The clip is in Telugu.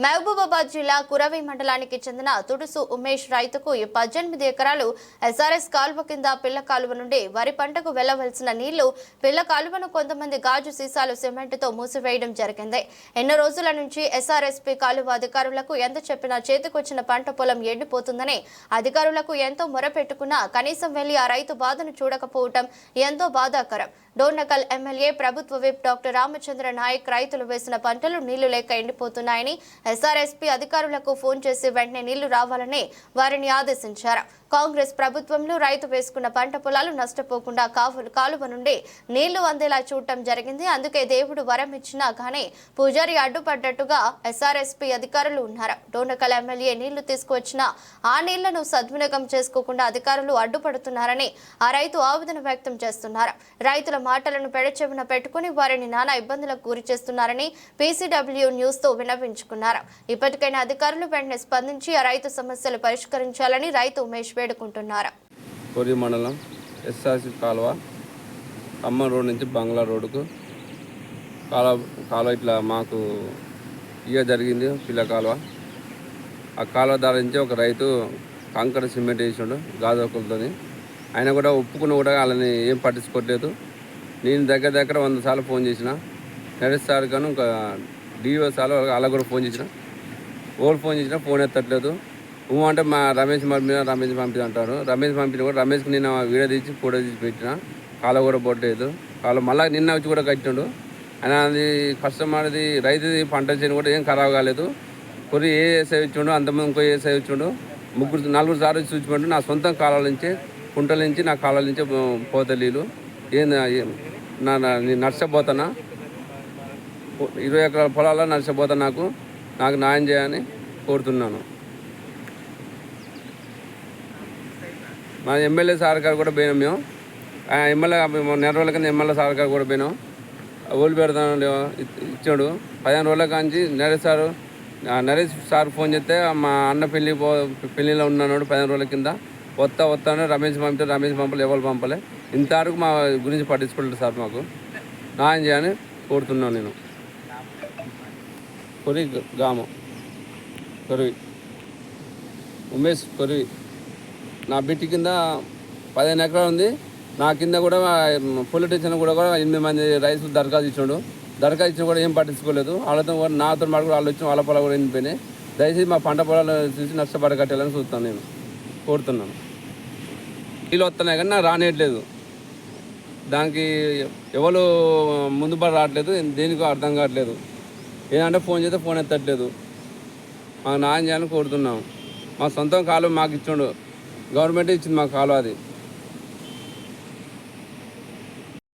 మహబూబాబాద్ జిల్లా కురవి మండలానికి చెందిన తుడుసు ఉమేష్ రైతుకు 18 ఎకరాలు ఎస్ఆర్ఎస్ కాలువ కింద పిల్ల కాలువ నుండి వరి పంటకు వెళ్లవలసిన నీళ్లు పిల్ల కాలువను కొంతమంది గాజు సీసాలు సిమెంట్తో మూసివేయడం జరిగింది. ఎన్నో రోజుల నుంచి ఎస్ఆర్ఎస్పీ కాలువ అధికారులకు ఎంత చెప్పినా చేతికొచ్చిన పంట పొలం ఎండిపోతుందని అధికారులకు ఎంతో మొరపెట్టుకున్నా కనీసం వెళ్లి ఆ రైతు బాధను చూడకపోవడం ఎంతో బాధాకరం. డోర్నకల్ ఎమ్మెల్యే ప్రభుత్వ విప్ డాక్టర్ రామచంద్ర నాయక్ రైతులు వేసిన పంటలు నీళ్లు లేక ఎండిపోతున్నాయని ఎస్ఆర్ఎస్పీ అధికారులకు ఫోన్ చేసి వెంటనే నీళ్లు రావాలని వారిని ఆదేశించారు. కాంగ్రెస్ ప్రభుత్వంలో రైతు వేసుకున్న పంట పొలాలు నష్టపోకుండా కాలువ నుండి నీళ్లు అందేలా చూడటం జరిగింది. అందుకే దేవుడు వరం ఇచ్చినా కానీ పూజారి అడ్డుపడ్డట్టుగా ఎస్ఆర్ఎస్పీ అధికారులు ఉన్నారు. డోర్నకల్ ఎమ్మెల్యే నీళ్లు తీసుకువచ్చిన ఆ నీళ్లను సద్వినియోగం చేసుకోకుండా అధికారులు అడ్డుపడుతున్నారని ఆ రైతు ఆవేదన వ్యక్తం చేస్తున్నారు. రైతుల మాటలను పెడచెవిన పెట్టుకుని వారిని నానా ఇబ్బందులకు గురి చేస్తున్నారని పీసీడబ్ల్యూ న్యూస్ తో విన్నవించుకున్నారు. ఇప్పటికైనా అధికారులు వెంటనే స్పందించి ఆ రైతు సమస్యలు పరిష్కరించాలని రైతు ఉమేష్ వేడుకుంటున్నారు. కోరి మండలం ఎస్ఆర్ఎస్ కాలువ అమ్మ రోడ్ నుంచి బంగ్లా రోడ్డుకు కాలువ ఇట్లా మాకు జరిగింది. పిల్ల కాలువ ఆ కాలువ ధరించి ఒక రైతు కంకర సిమెంట్ వేసిండు గాజులతో. ఆయన కూడా ఒప్పుకుని కూడా వాళ్ళని ఏం పట్టించుకోవట్లేదు. నేను దగ్గర 100 సార్లు ఫోన్ చేసిన, నరేష్ సార్ గాను ఇంకా డిఓ సార్లు అలా కూడా ఫోన్ చేసిన. ఫోన్ చేసినా ఫోన్ ఎత్తట్లేదు. అంటే మా రమేష్ పంపిణీ అంటారు. రమేష్ పంపిణీ కూడా రమేష్కి నిన్న వీడియో తీసి ఫోటో తీసి పెట్టిన. కాలువ కూడా పొట్టలేదు. కాలువ మళ్ళీ నిన్న వచ్చి కూడా కట్టిండు. ఆయన అది కష్టమనేది రైతుది పంట చేయని కూడా ఏం ఖరాబ్ కాలేదు. కొద్ది ఏ సేవ ఇచ్చిండు, అంతమంది ఇంకో ఏ సేవ ఇచ్చిండు. 4 సార్లు చూసిపోయిండు. నా సొంతం కాలాల నుంచే కుంటల నుంచి నా కాలాల నుంచే పోతే నీళ్ళు నేను నష్టపోతానా. 20 ఎకరాల పొలాల్లో నష్టపోతా. నాకు న్యాయం చేయని కోరుతున్నాను. మా ఎమ్మెల్యే సార్ గారు కూడా పోయినాం. మేము ఎమ్మెల్యే నెల రోజుల కింద ఎమ్మెల్యే సార్ గారు కూడా పోయినాం. ఓళ్ళు పెడతాను ఇచ్చాడు. 15 రోజుల కాంచి నరేష్ సార్ ఫోన్ చేస్తే మా అన్న పెళ్ళిలో ఉన్నాడు. 15 రోజుల కింద వస్తాను రమేష్ పంపలే, ఎవరు పంపలే. ఇంతవరకు మా గురించి పట్టించుకోలేదు సార్. మాకు న్యాయం చేయని కోరుతున్నాను. నేను కొరివి ఉమేష్ కొరివి. నా బిట్టి కింద 15 ఎకరాలు ఉంది. నా కింద కూడా పొలిటీషియన్ కూడా 8 మంది రైతులు దరఖాస్తు ఇచ్చాడు. దరఖాస్తు ఇచ్చిన కూడా ఏం పట్టించుకోలేదు. వాళ్ళతో కూడా నాతో మాకు వాళ్ళు వచ్చి వాళ్ళ పొలాలు కూడా ఎండిపోయినాయి. దయచేసి మా పంట పొలాలు చూసి నష్టపడగట్టాలని చూస్తాను. నేను కోరుతున్నాను. నీళ్ళు వస్తున్నాయి కానీ నాకు రానియట్లేదు. దానికి ఎవరు ముందు పడి రావట్లేదు. దేనికో అర్థం కావట్లేదు. ఏదంటే ఫోన్ చేస్తే ఫోన్ ఎత్తట్లేదు. మాకు న్యాయం చేయాలని కోరుతున్నాం. మా సొంతం కాలువ మాకు ఇచ్చిండు. గవర్నమెంట్ ఇచ్చింది మాకు కాలువ. అది